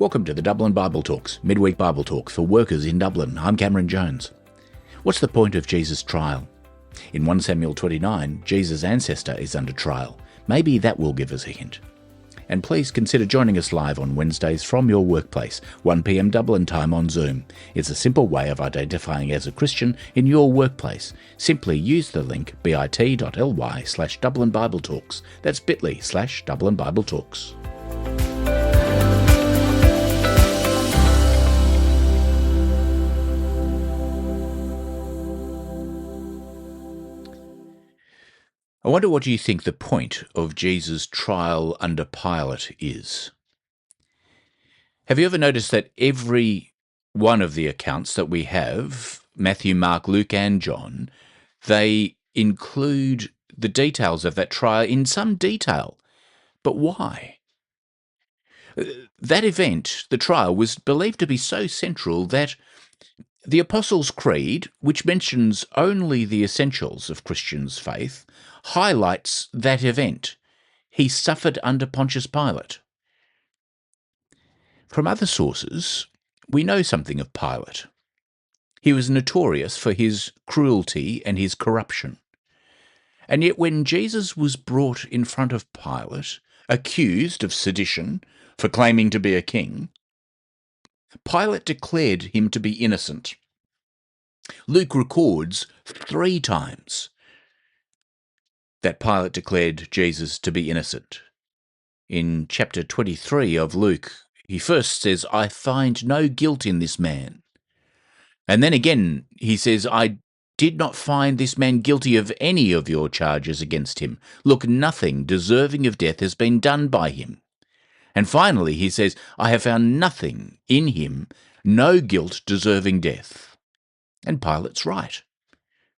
Welcome to the Dublin Bible Talks, midweek Bible talk for workers in Dublin. I'm Cameron Jones. What's the point of Jesus' trial? In 1 Samuel 29, Jesus' ancestor is under trial. Maybe that will give us a hint. And please consider joining us live on Wednesdays from your workplace, 1 p.m. Dublin Time on Zoom. It's a simple way of identifying as a Christian in your workplace. Simply use the link bit.ly/DublinBibleTalks. That's bit.ly/DublinBibleTalks. I wonder what you think the point of Jesus' trial under Pilate is. Have you ever noticed that every one of the accounts that we have, Matthew, Mark, Luke and John, they include the details of that trial in some detail. But why? That event, the trial, was believed to be so central that the Apostles' Creed, which mentions only the essentials of Christians' faith, highlights that event. He suffered under Pontius Pilate. From other sources, we know something of Pilate. He was notorious for his cruelty and his corruption. And yet when Jesus was brought in front of Pilate, accused of sedition for claiming to be a king, Pilate declared him to be innocent. Luke records 3 times that Pilate declared Jesus to be innocent. In chapter 23 of Luke, he first says, "I find no guilt in this man." And then again, he says, "I did not find this man guilty of any of your charges against him. Look, nothing deserving of death has been done by him." And finally, he says, "I have found nothing in him, no guilt deserving death." And Pilate's right.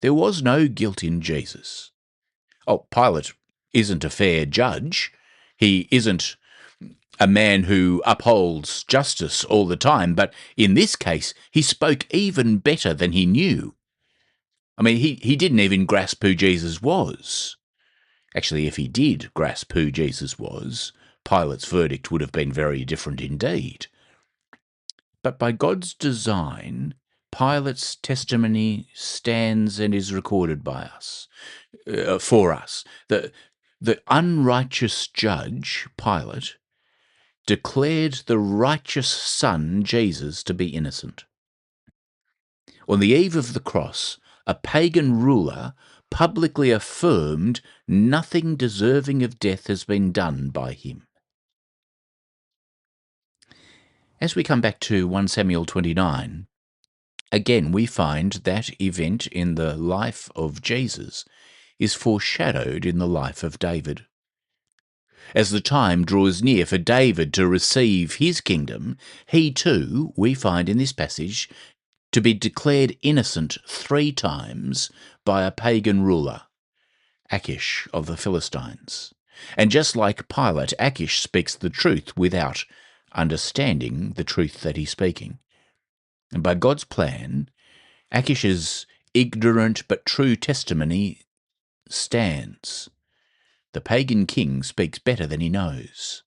There was no guilt in Jesus. Oh, Pilate isn't a fair judge. He isn't a man who upholds justice all the time, but in this case, he spoke even better than he knew. I mean, he didn't even grasp who Jesus was. Actually, if he did grasp who Jesus was, Pilate's verdict would have been very different indeed. But by God's design, Pilate's testimony stands and is recorded by us, for us. The unrighteous judge, Pilate, declared the righteous son, Jesus, to be innocent. On the eve of the cross, a pagan ruler publicly affirmed nothing deserving of death has been done by him. As we come back to 1 Samuel 29, again we find that event in the life of Jesus is foreshadowed in the life of David. As the time draws near for David to receive his kingdom, he too, we find in this passage, to be declared innocent 3 times by a pagan ruler, Achish of the Philistines. And just like Pilate, Achish speaks the truth without understanding the truth that he's speaking. And by God's plan, Achish's ignorant but true testimony stands. The pagan king speaks better than he knows.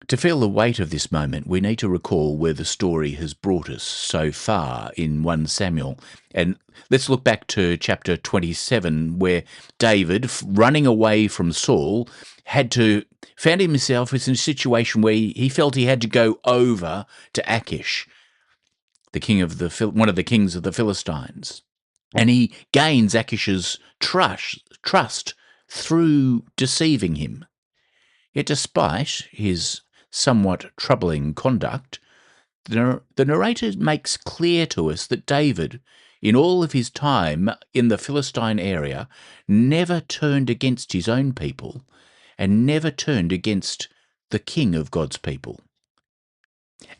To feel the weight of this moment, we need to recall where the story has brought us so far in 1 Samuel. And let's look back to chapter 27, where David, running away from Saul, found himself in a situation where he felt he had to go over to Achish, one of the kings of the Philistines. And he gains Achish's trust through deceiving him. Yet despite his somewhat troubling conduct, the narrator makes clear to us that David, in all of his time in the Philistine area, never turned against his own people and never turned against the king of God's people.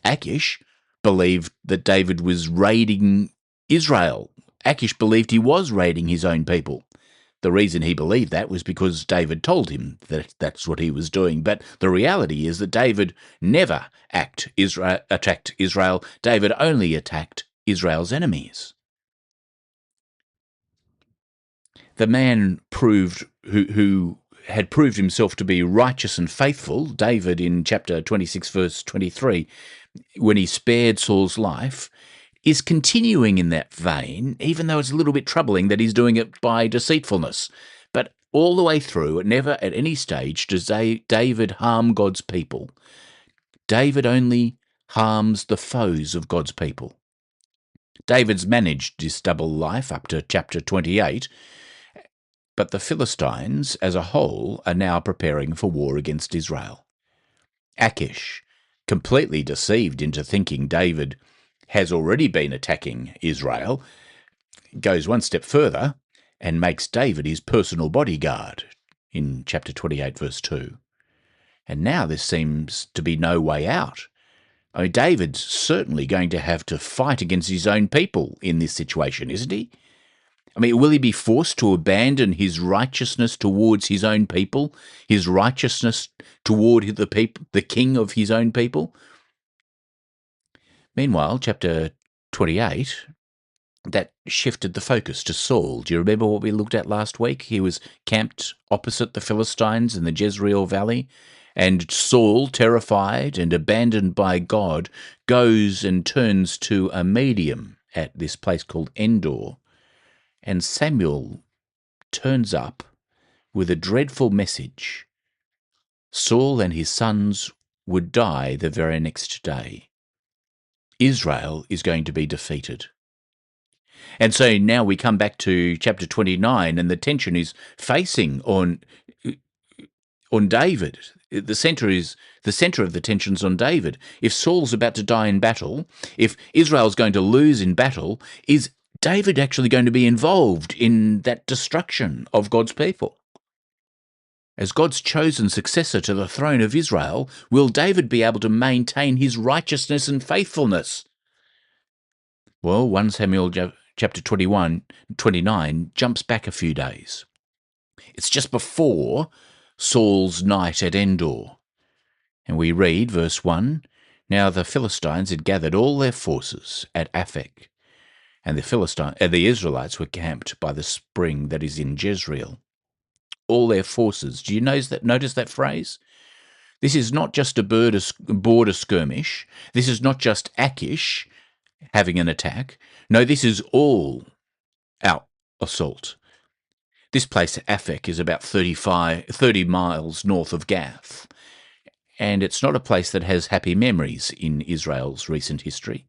Achish believed that David was raiding Israel. Achish believed he was raiding his own people. The reason he believed that was because David told him that that's what he was doing. But the reality is that David never attacked Israel. David only attacked Israel's enemies. The man proved who had proved himself to be righteous and faithful, David in chapter 26, verse 23, when he spared Saul's life, is continuing in that vein, even though it's a little bit troubling that he's doing it by deceitfulness. But all the way through, never at any stage does David harm God's people. David only harms the foes of God's people. David's managed this double life up to chapter 28, but the Philistines as a whole are now preparing for war against Israel. Achish, completely deceived into thinking David has already been attacking Israel, goes one step further and makes David his personal bodyguard in chapter 28, verse 2. And now there seems to be no way out. I mean, David's certainly going to have to fight against his own people in this situation, isn't he? I mean, will he be forced to abandon his righteousness towards his own people, his righteousness toward the king of his own people? Meanwhile, chapter 28, that shifted the focus to Saul. Do you remember what we looked at last week? He was camped opposite the Philistines in the Jezreel Valley, and Saul, terrified and abandoned by God, goes and turns to a medium at this place called Endor. And Samuel turns up with a dreadful message. Saul and his sons would die the very next day. Israel is going to be defeated. And so now we come back to chapter 29, and the tension is facing on David. The center of the tension's on David. If Saul's about to die in battle, if Israel's going to lose in battle, is David actually going to be involved in that destruction of God's people? As God's chosen successor to the throne of Israel, will David be able to maintain his righteousness and faithfulness? Well, 1 Samuel chapter 29 jumps back a few days. It's just before Saul's night at Endor. And we read, verse 1, "Now the Philistines had gathered all their forces at Aphek, and the Israelites were camped by the spring that is in Jezreel." All their forces. Do you notice that phrase? This is not just a border skirmish. This is not just Achish having an attack. No, this is all out assault. This place, Aphek, is about 30 miles north of Gath, and it's not a place that has happy memories in Israel's recent history.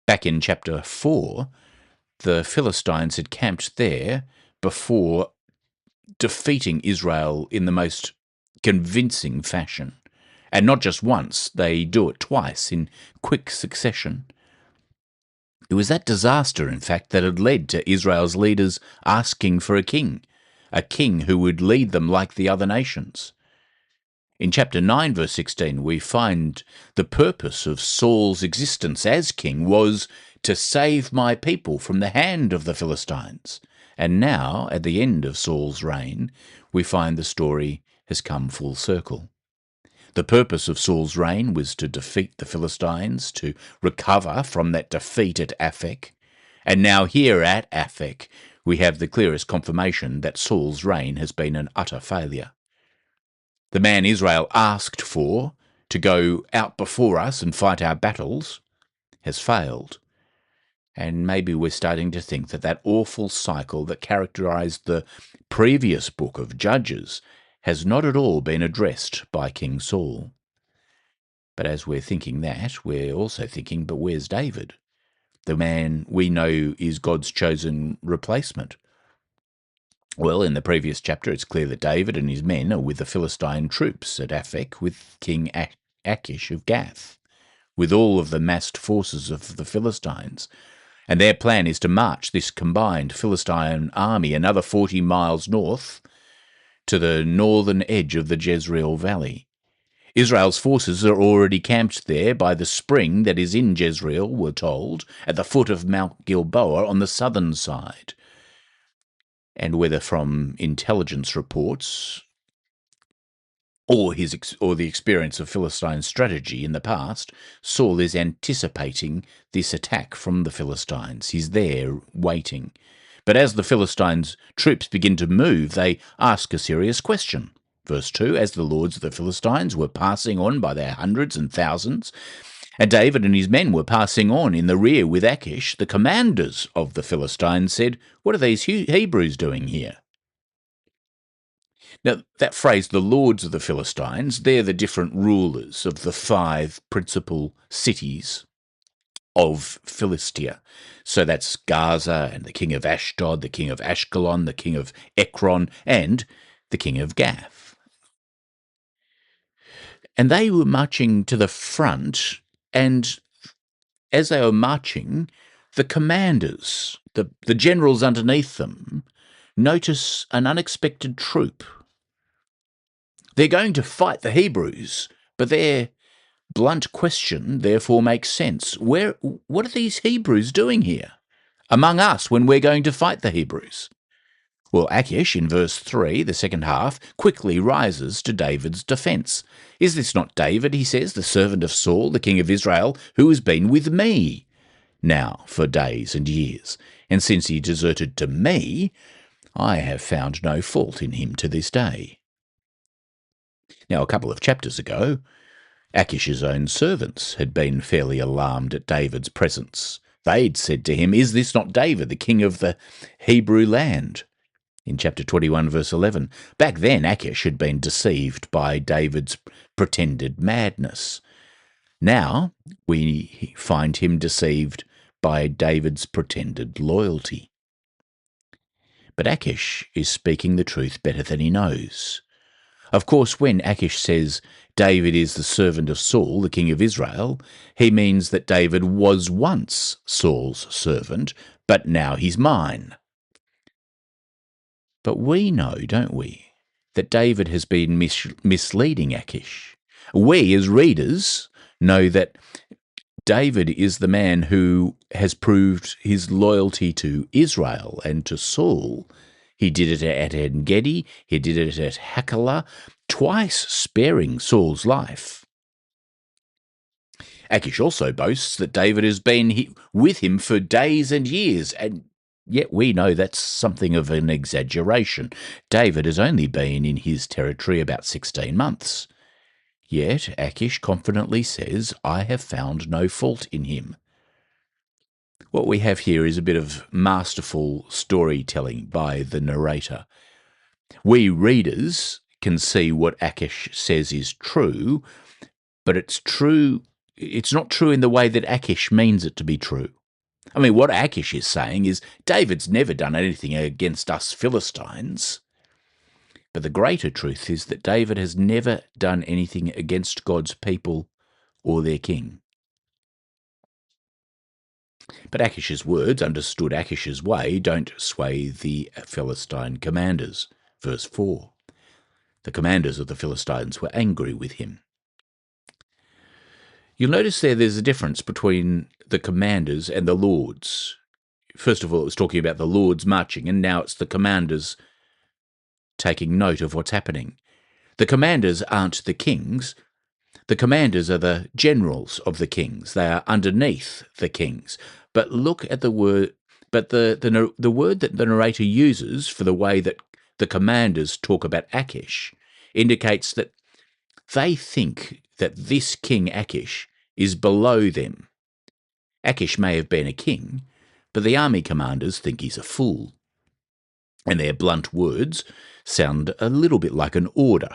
Back in chapter 4, the Philistines had camped there before defeating Israel in the most convincing fashion. And not just once, they do it twice in quick succession. It was that disaster, in fact, that had led to Israel's leaders asking for a king who would lead them like the other nations. In chapter 9, verse 16, we find the purpose of Saul's existence as king was to save my people from the hand of the Philistines. And now, at the end of Saul's reign, we find the story has come full circle. The purpose of Saul's reign was to defeat the Philistines, to recover from that defeat at Aphek. And now here at Aphek, we have the clearest confirmation that Saul's reign has been an utter failure. The man Israel asked for to go out before us and fight our battles has failed. And maybe we're starting to think that awful cycle that characterized the previous book of Judges has not at all been addressed by King Saul. But as we're thinking that, we're also thinking, but where's David? The man we know is God's chosen replacement. Well, in the previous chapter, it's clear that David and his men are with the Philistine troops at Aphek with King Achish of Gath, with all of the massed forces of the Philistines. And their plan is to march this combined Philistine army another 40 miles north to the northern edge of the Jezreel Valley. Israel's forces are already camped there by the spring that is in Jezreel, we're told, at the foot of Mount Gilboa on the southern side. And whether from intelligence reports or the experience of Philistine strategy in the past, Saul is anticipating this attack from the Philistines. He's there waiting. But as the Philistines' troops begin to move, they ask a serious question. Verse 2, as the lords of the Philistines were passing on by their hundreds and thousands, and David and his men were passing on in the rear with Achish, the commanders of the Philistines said, "What are these Hebrews doing here?" Now, that phrase, the lords of the Philistines, they're the different rulers of the 5 principal cities of Philistia. So that's Gaza and the king of Ashdod, the king of Ashkelon, the king of Ekron, and the king of Gath. And they were marching to the front, and as they were marching, the commanders, the generals underneath them, notice an unexpected troop. They're going to fight the Hebrews, but their blunt question therefore makes sense. What are these Hebrews doing here among us when we're going to fight the Hebrews? Well, Achish, in verse 3, the second half, quickly rises to David's defence. Is this not David, he says, the servant of Saul, the king of Israel, who has been with me now for days and years? And since he deserted to me, I have found no fault in him to this day. Now, a couple of chapters ago, Achish's own servants had been fairly alarmed at David's presence. They'd said to him, "Is this not David, the king of the Hebrew land?" In chapter 21, verse 11. Back then, Achish had been deceived by David's pretended madness. Now, we find him deceived by David's pretended loyalty. But Achish is speaking the truth better than he knows. Of course, when Achish says David is the servant of Saul, the king of Israel, he means that David was once Saul's servant, but now he's mine. But we know, don't we, that David has been misleading Achish. We, as readers, know that David is the man who has proved his loyalty to Israel and to Saul. He did it at En-gedi, he did it at Hachilah, twice sparing Saul's life. Achish also boasts that David has been with him for days and years, and yet we know that's something of an exaggeration. David has only been in his territory about 16 months. Yet Achish confidently says, "I have found no fault in him." What we have here is a bit of masterful storytelling by the narrator. We readers can see what Achish says is true, but it's not true in the way that Achish means it to be true. I mean, what Achish is saying is, David's never done anything against us Philistines. But the greater truth is that David has never done anything against God's people or their king. But Achish's words, understood Achish's way, don't sway the Philistine commanders. Verse 4. The commanders of the Philistines were angry with him. You'll notice there's a difference between the commanders and the lords. First of all, it was talking about the lords marching, and now it's the commanders taking note of what's happening. The commanders aren't the kings. The commanders are the generals of the kings. They are underneath the kings. But look at the word. But the word that the narrator uses for the way that the commanders talk about Achish indicates that they think that this king Achish is below them. Achish may have been a king, but the army commanders think he's a fool. And their blunt words sound a little bit like an order.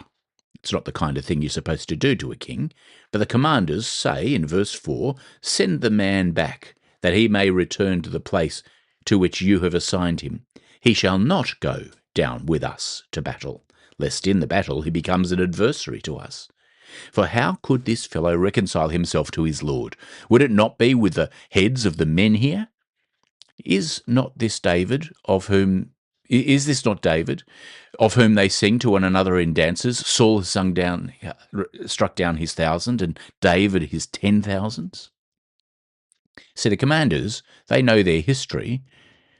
It's not the kind of thing you're supposed to do to a king, but the commanders say in verse 4, "Send the man back, that he may return to the place to which you have assigned him. He shall not go down with us to battle, lest in the battle he becomes an adversary to us. For how could this fellow reconcile himself to his Lord? Would it not be with the heads of the men here? Is this not David, of whom they sing to one another in dances? Saul has struck down his 1,000, and David his 10,000s? So the commanders, they know their history,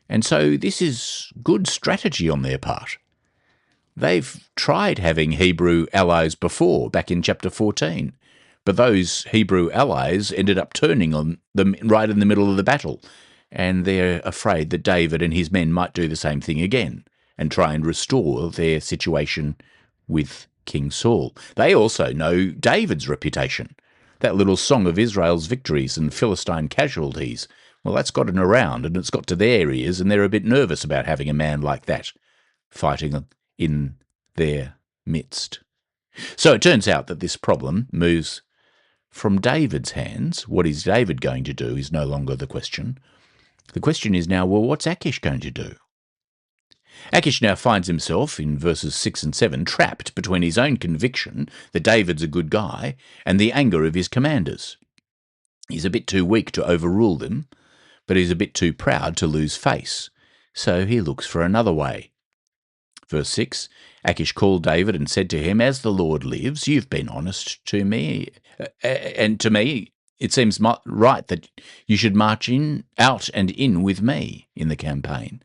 and so this is good strategy on their part. They've tried having Hebrew allies before, back in chapter 14, but those Hebrew allies ended up turning on them right in the middle of the battle, and they're afraid that David and his men might do the same thing again and try and restore their situation with King Saul. They also know David's reputation. That little song of Israel's victories and Philistine casualties, well, that's gotten around and it's got to their ears, and they're a bit nervous about having a man like that fighting in their midst. So it turns out that this problem moves from David's hands. What is David going to do is no longer the question. The question is now, well, what's Achish going to do? Achish now finds himself, in verses 6 and 7, trapped between his own conviction that David's a good guy and the anger of his commanders. He's a bit too weak to overrule them, but he's a bit too proud to lose face, so he looks for another way. Verse 6, Achish called David and said to him, "As the Lord lives, you've been honest to me, and to me it seems right that you should march out and in with me in the campaign.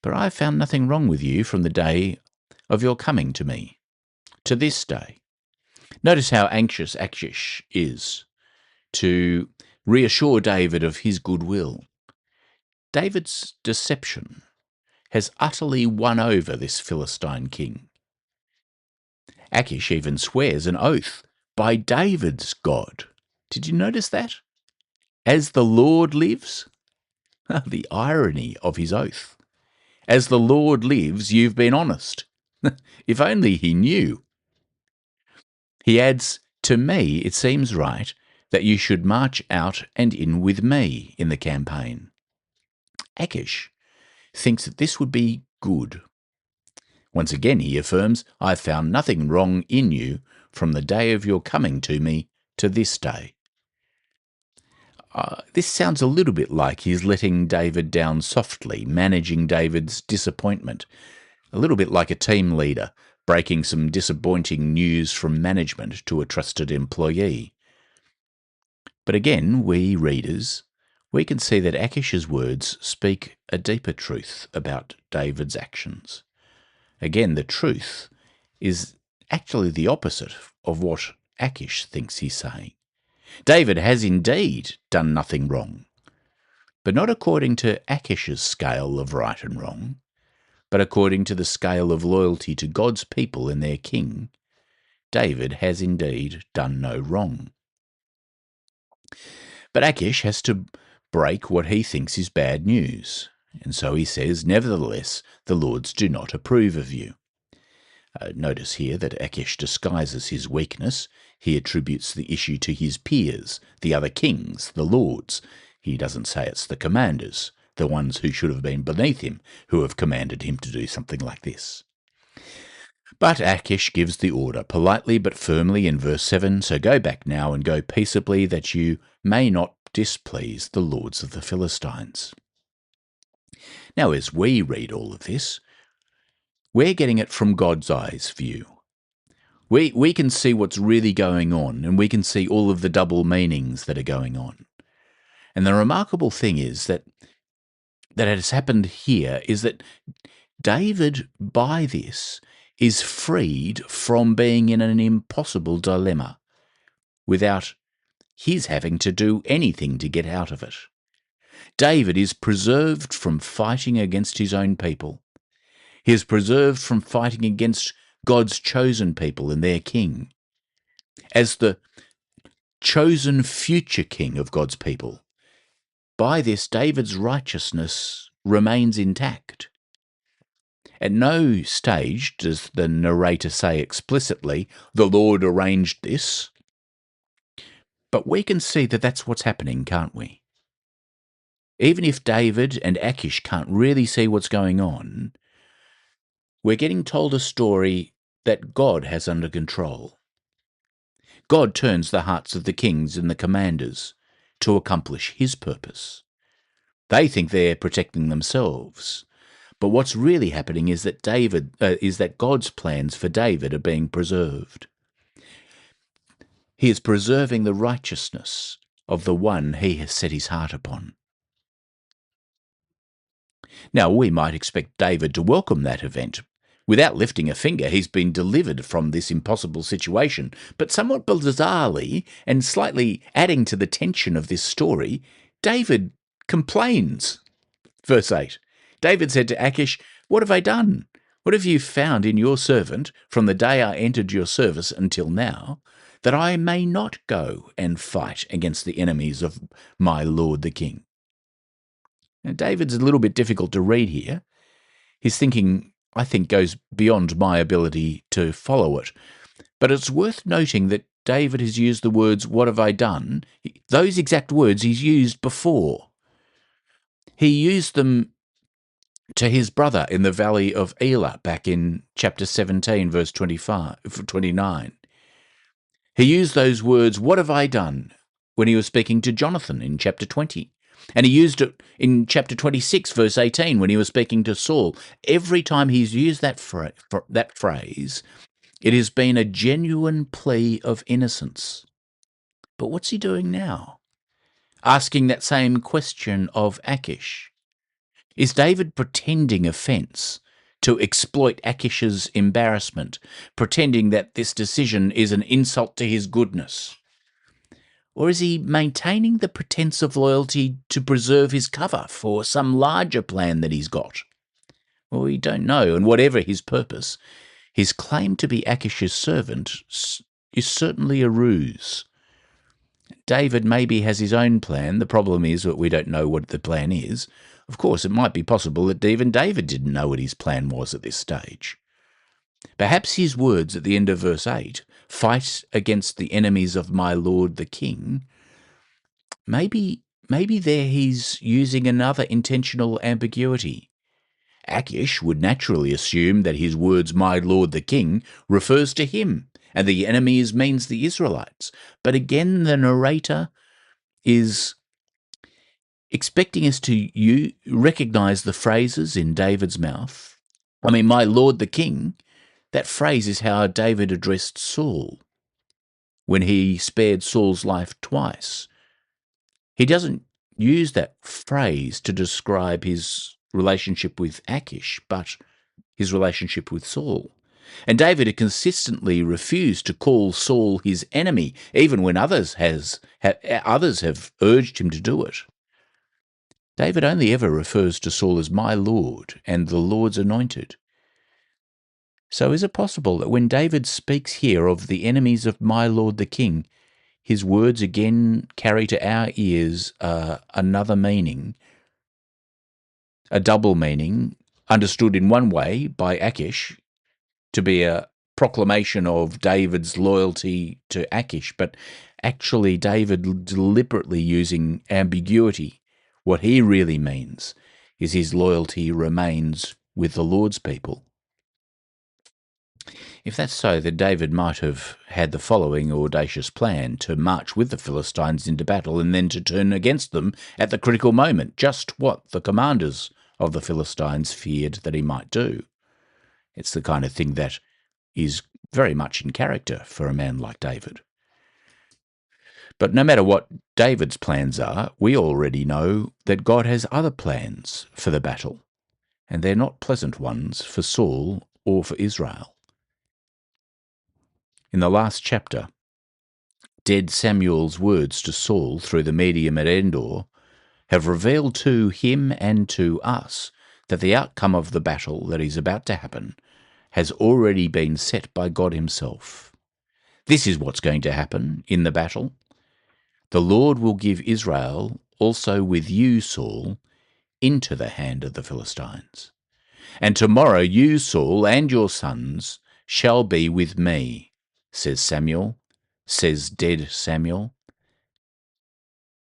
But I found nothing wrong with you from the day of your coming to me, to this day." Notice how anxious Achish is to reassure David of his goodwill. David's deception has utterly won over this Philistine king. Achish even swears an oath by David's God. Did you notice that? As the Lord lives? The irony of his oath. As the Lord lives, you've been honest. If only he knew. He adds, "To me it seems right that you should march out and in with me in the campaign." Achish thinks that this would be good. Once again he affirms, "I found nothing wrong in you from the day of your coming to me to this day." This sounds a little bit like he's letting David down softly, managing David's disappointment. A little bit like a team leader breaking some disappointing news from management to a trusted employee. But again, we readers, we can see that Achish's words speak a deeper truth about David's actions. Again, the truth is actually the opposite of what Achish thinks he's saying. David has indeed done nothing wrong, but not according to Achish's scale of right and wrong, but according to the scale of loyalty to God's people and their king. David has indeed done no wrong. But Achish has to break what he thinks is bad news, and so he says, "Nevertheless, the lords do not approve of you." Notice here that Achish disguises his weakness. He attributes the issue to his peers, the other kings, the lords. He doesn't say it's the commanders, the ones who should have been beneath him, who have commanded him to do something like this. But Achish gives the order, politely but firmly in verse 7, "So go back now and go peaceably, that you may not displease the lords of the Philistines." Now, as we read all of this, we're getting it from God's eyes view. We can see what's really going on, and we can see all of the double meanings that are going on. And the remarkable thing is that has happened here is that David, by this, is freed from being in an impossible dilemma without his having to do anything to get out of it. David is preserved from fighting against his own people. He is preserved from fighting against God's chosen people and their king. As the chosen future king of God's people, by this, David's righteousness remains intact. At no stage does the narrator say explicitly, "The Lord arranged this," but we can see that that's what's happening, can't we? Even if David and Achish can't really see what's going on, we're getting told a story that God has under control. God turns the hearts of the kings and the commanders to accomplish his purpose. They think they're protecting themselves, but what's really happening is that God's plans for David are being preserved. He is preserving the righteousness of the one he has set his heart upon. Now, we might expect David to welcome that event. Without lifting a finger, he's been delivered from this impossible situation. But somewhat bizarrely, and slightly adding to the tension of this story, David complains. Verse 8, David said to Achish, "What have I done? What have you found in your servant from the day I entered your service until now, that I may not go and fight against the enemies of my lord the king?" Now, David's a little bit difficult to read here. His thinking, I think, goes beyond my ability to follow it. But it's worth noting that David has used the words, "What have I done?" Those exact words he's used before. He used them to his brother in the valley of Elah back in chapter 17, verse 29. He used those words, "What have I done?" when he was speaking to Jonathan in chapter 20. And he used it in chapter 26, verse 18, when he was speaking to Saul. Every time he's used that phrase, it has been a genuine plea of innocence. But what's he doing now? Asking that same question of Achish. Is David pretending offence to exploit Achish's embarrassment, pretending that this decision is an insult to his goodness? Or is he maintaining the pretense of loyalty to preserve his cover for some larger plan that he's got? Well, we don't know, and whatever his purpose, his claim to be Achish's servant is certainly a ruse. David maybe has his own plan. The problem is that we don't know what the plan is. Of course, it might be possible that even David didn't know what his plan was at this stage. Perhaps his words at the end of verse 8, "Fight against the enemies of my lord the king," maybe there he's using another intentional ambiguity. Achish would naturally assume that his words, "my lord the king," refers to him, and the enemies means the Israelites. But again, the narrator is expecting us to recognize the phrases in David's mouth. I mean, "my lord the king," that phrase is how David addressed Saul when he spared Saul's life twice. He doesn't use that phrase to describe his relationship with Achish, but his relationship with Saul. And David had consistently refused to call Saul his enemy, even when others have urged him to do it. David only ever refers to Saul as "my Lord" and "the Lord's anointed." So is it possible that when David speaks here of the enemies of my Lord the king, his words again carry to our ears another meaning, a double meaning, understood in one way by Achish to be a proclamation of David's loyalty to Achish, but actually David deliberately using ambiguity. What he really means is his loyalty remains with the Lord's people. If that's so, then David might have had the following audacious plan: to march with the Philistines into battle and then to turn against them at the critical moment, just what the commanders of the Philistines feared that he might do. It's the kind of thing that is very much in character for a man like David. But no matter what David's plans are, we already know that God has other plans for the battle, and they're not pleasant ones for Saul or for Israel. In the last chapter, dead Samuel's words to Saul through the medium at Endor have revealed to him and to us that the outcome of the battle that is about to happen has already been set by God himself. This is what's going to happen in the battle. The Lord will give Israel, also with you, Saul, into the hand of the Philistines. And tomorrow you, Saul, and your sons shall be with me, says dead Samuel.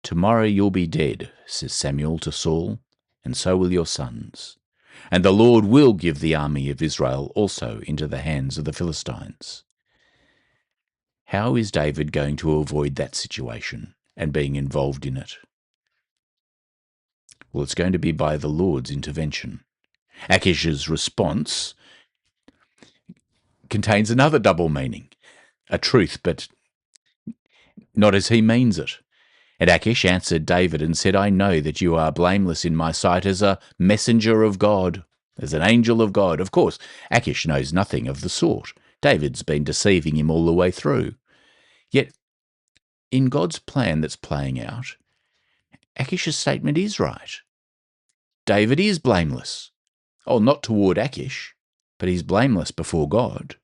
Tomorrow you'll be dead, says Samuel to Saul, and so will your sons. And the Lord will give the army of Israel also into the hands of the Philistines. How is David going to avoid that situation and being involved in it? Well, it's going to be by the Lord's intervention. Achish's response contains another double meaning, a truth, but not as he means it. And Achish answered David and said, "I know that you are blameless in my sight as a messenger of God, as an angel of God." Of course, Achish knows nothing of the sort. David's been deceiving him all the way through. Yet, in God's plan that's playing out, Achish's statement is right. David is blameless. Oh, not toward Achish, but he's blameless before God.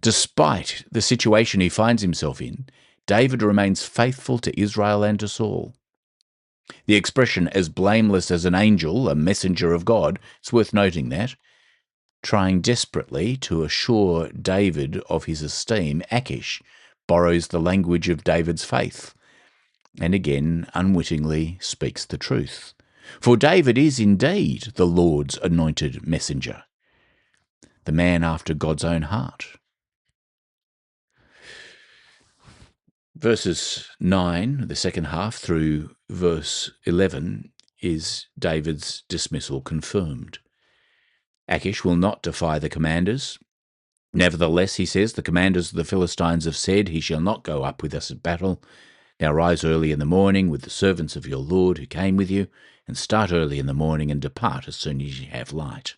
Despite the situation he finds himself in, David remains faithful to Israel and to Saul. The expression as blameless as an angel, a messenger of God, it's worth noting that. Trying desperately to assure David of his esteem, Achish borrows the language of David's faith, and again unwittingly speaks the truth. For David is indeed the Lord's anointed messenger, the man after God's own heart. Verses 9, the second half, through verse 11 is David's dismissal confirmed. Achish will not defy the commanders. Nevertheless, he says, the commanders of the Philistines have said, he shall not go up with us at battle. Now rise early in the morning with the servants of your Lord who came with you, and start early in the morning and depart as soon as you have light.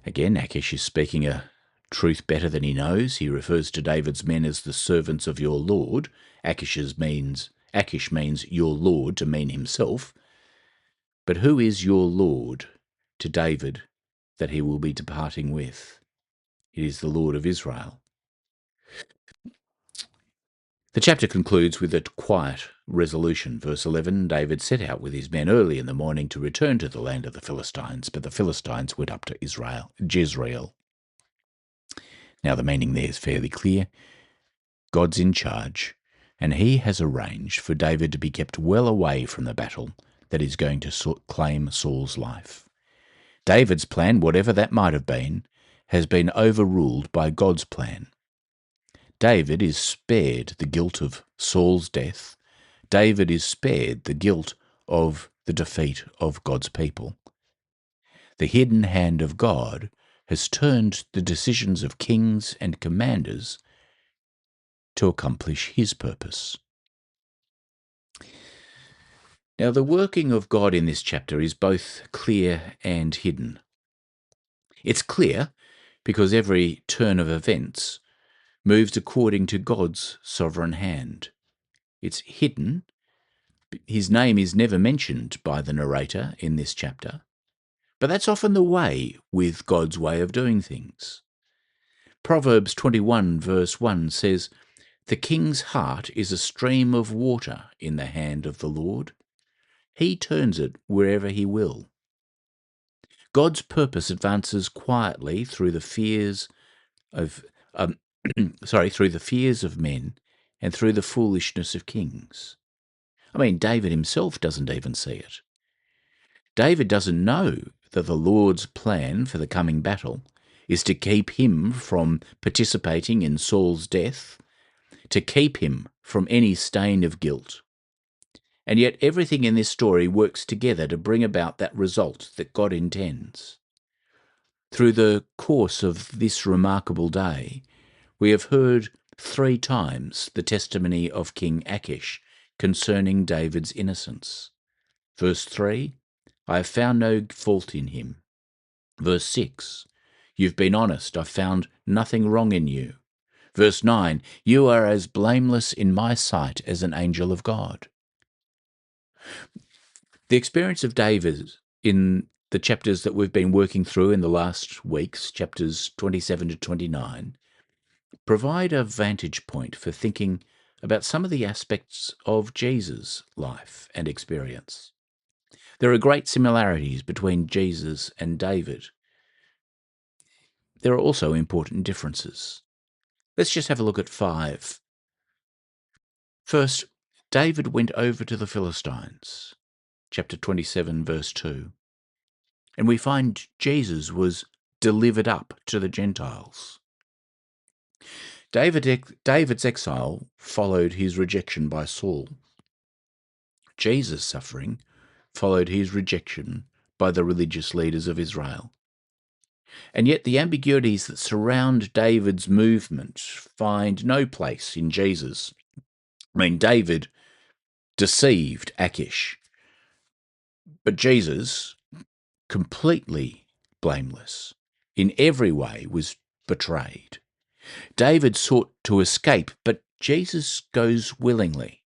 Again, Achish is speaking a truth better than he knows. He refers to David's men as the servants of your Lord. Achish means your Lord to mean himself. But who is your Lord to David that he will be departing with? It is the Lord of Israel. The chapter concludes with a quiet resolution. Verse 11, David set out with his men early in the morning to return to the land of the Philistines, but the Philistines went up to Jezreel. Now the meaning there is fairly clear. God's in charge, and he has arranged for David to be kept well away from the battle that is going to claim Saul's life. David's plan, whatever that might have been, has been overruled by God's plan. David is spared the guilt of Saul's death. David is spared the guilt of the defeat of God's people. The hidden hand of God has turned the decisions of kings and commanders to accomplish his purpose. Now, the working of God in this chapter is both clear and hidden. It's clear because every turn of events moves according to God's sovereign hand. It's hidden. His name is never mentioned by the narrator in this chapter, but that's often the way with God's way of doing things. Proverbs 21 verse 1 says, "The king's heart is a stream of water in the hand of the Lord. He turns it wherever he will." God's purpose advances quietly through the fears of through the fears of men and through the foolishness of kings. I mean, David himself doesn't even see it. David doesn't know that the Lord's plan for the coming battle is to keep him from participating in Saul's death, to keep him from any stain of guilt. And yet everything in this story works together to bring about that result that God intends. Through the course of this remarkable day, we have heard 3 times the testimony of King Achish concerning David's innocence. Verse 3, I have found no fault in him. Verse 6, you've been honest, I've found nothing wrong in you. Verse 9, you are as blameless in my sight as an angel of God. The experience of David in the chapters that we've been working through in the last weeks, chapters 27 to 29, provide a vantage point for thinking about some of the aspects of Jesus' life and experience. There are great similarities between Jesus and David. There are also important differences. Let's just have a look at 5. First, David went over to the Philistines, chapter 27, verse 2. And we find Jesus was delivered up to the Gentiles. David's exile followed his rejection by Saul. Jesus' suffering followed his rejection by the religious leaders of Israel. And yet the ambiguities that surround David's movement find no place in Jesus. I mean, David deceived Achish, but Jesus, completely blameless, in every way was betrayed. David sought to escape, but Jesus goes willingly.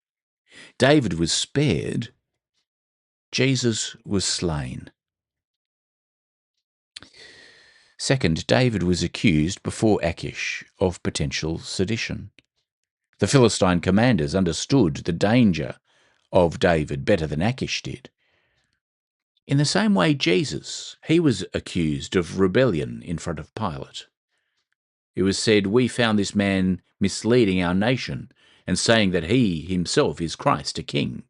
David was spared, Jesus was slain. Second, David was accused before Achish of potential sedition. The Philistine commanders understood the danger of David better than Achish did. In the same way, Jesus, he was accused of rebellion in front of Pilate. It was said, "We found this man misleading our nation and saying that he himself is Christ, a king."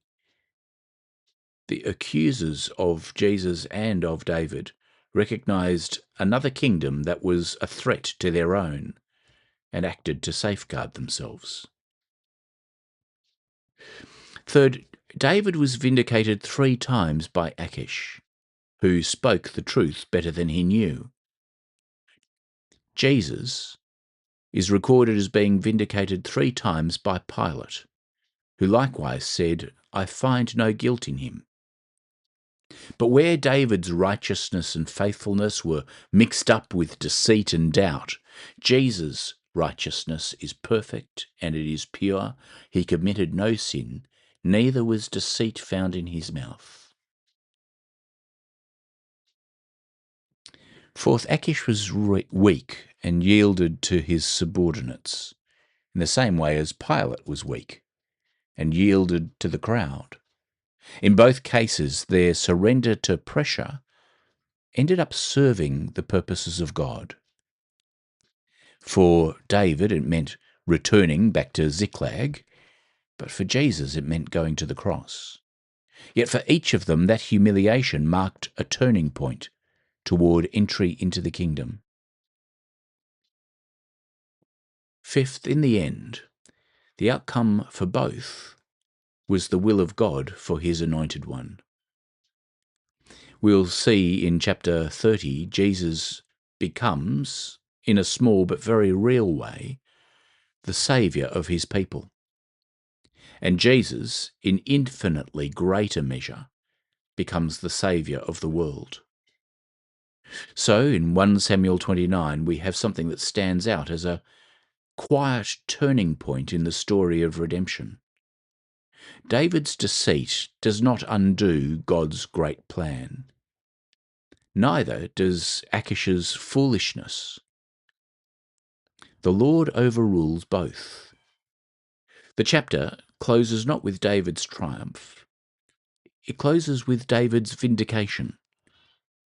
The accusers of Jesus and of David recognized another kingdom that was a threat to their own and acted to safeguard themselves. Third, David was vindicated 3 times by Achish, who spoke the truth better than he knew. Jesus is recorded as being vindicated 3 times by Pilate, who likewise said, "I find no guilt in him." But where David's righteousness and faithfulness were mixed up with deceit and doubt, Jesus' righteousness is perfect and it is pure. He committed no sin, neither was deceit found in his mouth. Fourth, Achish was weak and yielded to his subordinates, in the same way as Pilate was weak and yielded to the crowd. In both cases, their surrender to pressure ended up serving the purposes of God. For David, it meant returning back to Ziklag, but for Jesus, it meant going to the cross. Yet for each of them, that humiliation marked a turning point toward entry into the kingdom. Fifth, in the end, the outcome for both was the will of God for his anointed one. We'll see in chapter 30, Jesus becomes, in a small but very real way, the saviour of his people. And Jesus, in infinitely greater measure, becomes the saviour of the world. So in 1 Samuel 29, we have something that stands out as a quiet turning point in the story of redemption. David's deceit does not undo God's great plan. Neither does Achish's foolishness. The Lord overrules both. The chapter closes not with David's triumph. It closes with David's vindication.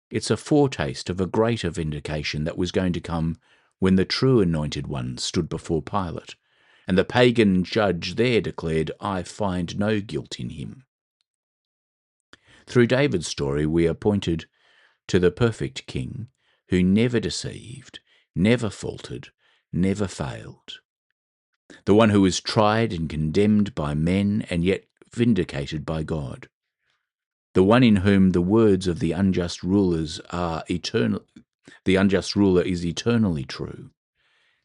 It's a foretaste of a greater vindication that was going to come when the true anointed one stood before Pilate, and the pagan judge there declared, "I find no guilt in him." Through David's story, we are pointed to the perfect king who never deceived, never faltered, never failed. The one who was tried and condemned by men and yet vindicated by God. The one in whom the words of the unjust rulers are eternal. The unjust ruler is eternally true.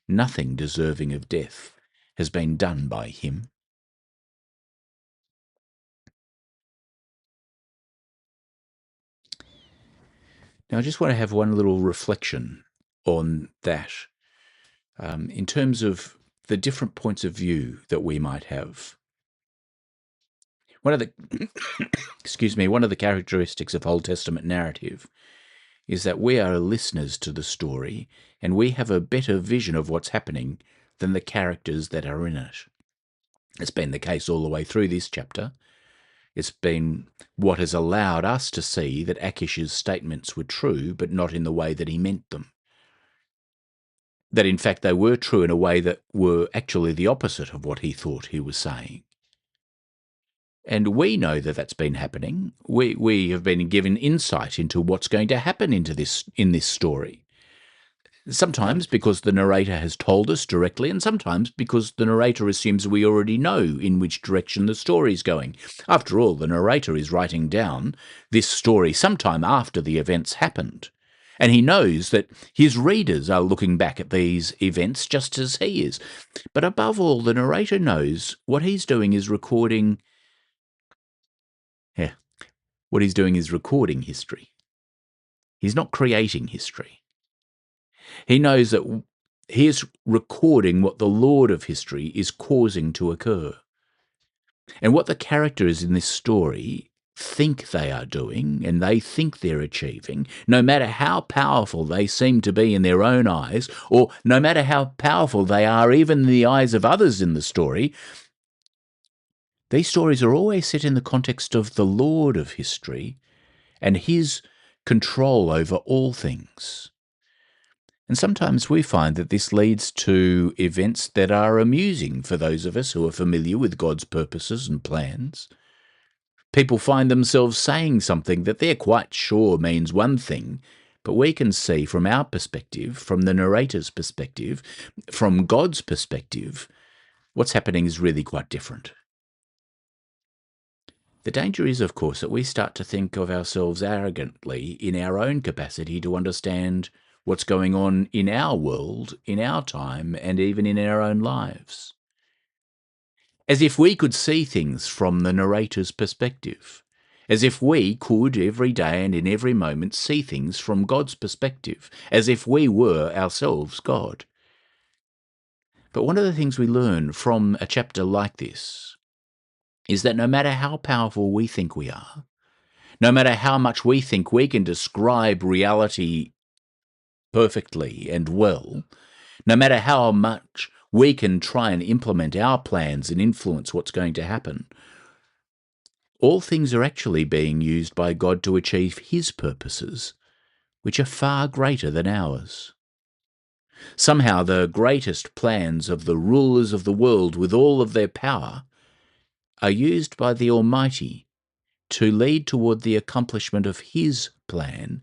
Nothing deserving of death has been done by him. Now, I just want to have one little reflection on that in terms of the different points of view that we might have. One of the one of the characteristics of Old Testament narrative is that we are listeners to the story and we have a better vision of what's happening than the characters that are in it. It's been the case all the way through this chapter. It's been what has allowed us to see that Achish's statements were true, but not in the way that he meant them. That in fact they were true in a way that were actually the opposite of what he thought he was saying. And we know that that's been happening. We have been given insight into what's going to happen in this story. Sometimes because the narrator has told us directly, and sometimes because the narrator assumes we already know in which direction the story's going. After all, the narrator is writing down this story sometime after the events happened. And he knows that his readers are looking back at these events just as he is. But above all, the narrator knows what he's doing is recording history. He's not creating history. He knows that he is recording what the Lord of history is causing to occur. And what the characters in this story think they are doing and they think they're achieving, no matter how powerful they seem to be in their own eyes, or no matter how powerful they are even in the eyes of others in the story, these stories are always set in the context of the Lord of history and his control over all things. And sometimes we find that this leads to events that are amusing for those of us who are familiar with God's purposes and plans. People find themselves saying something that they're quite sure means one thing, but we can see from our perspective, from the narrator's perspective, from God's perspective, what's happening is really quite different. The danger is, of course, that we start to think of ourselves arrogantly in our own capacity to understand what's going on in our world, in our time, and even in our own lives. As if we could see things from the narrator's perspective. As if we could, every day and in every moment, see things from God's perspective. As if we were ourselves God. But one of the things we learn from a chapter like this is that no matter how powerful we think we are, no matter how much we think we can describe reality perfectly and well, no matter how much we can try and implement our plans and influence what's going to happen, all things are actually being used by God to achieve his purposes, which are far greater than ours. Somehow the greatest plans of the rulers of the world with all of their power are used by the Almighty to lead toward the accomplishment of his plan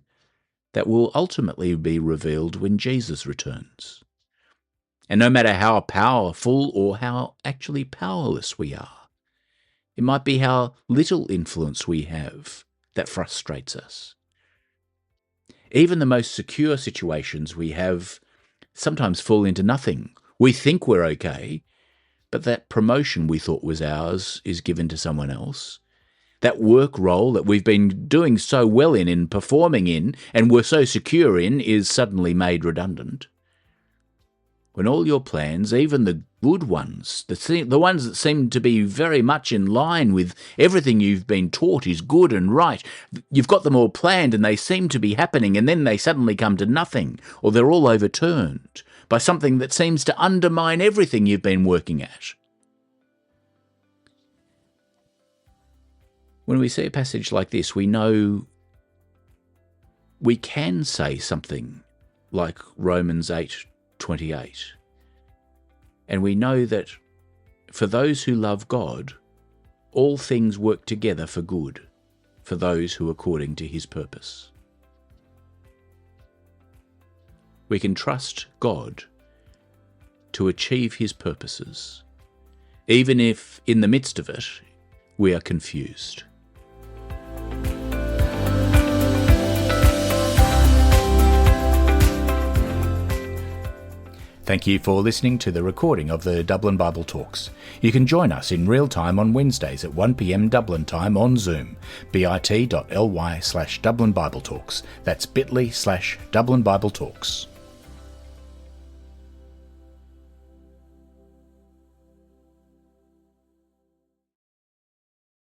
that will ultimately be revealed when Jesus returns. And no matter how powerful or how actually powerless we are, it might be how little influence we have that frustrates us. Even the most secure situations we have sometimes fall into nothing. We think we're okay, but that promotion we thought was ours is given to someone else. That work role that we've been doing so well in and performing in and we're so secure in is suddenly made redundant. When all your plans, even the good ones, the ones that seem to be very much in line with everything you've been taught is good and right, you've got them all planned and they seem to be happening, and then they suddenly come to nothing, or they're all overturned by something that seems to undermine everything you've been working at. When we see a passage like this, we know we can say something like Romans 8:28. And we know that for those who love God, all things work together for good, for those who are according to his purpose. We can trust God to achieve his purposes, even if in the midst of it we are confused. Thank you for listening to the recording of the Dublin Bible Talks. You can join us in real time on Wednesdays at 1 p.m. Dublin Time on Zoom, bit.ly/DublinBibleTalks. That's bit.ly/DublinBibleTalks.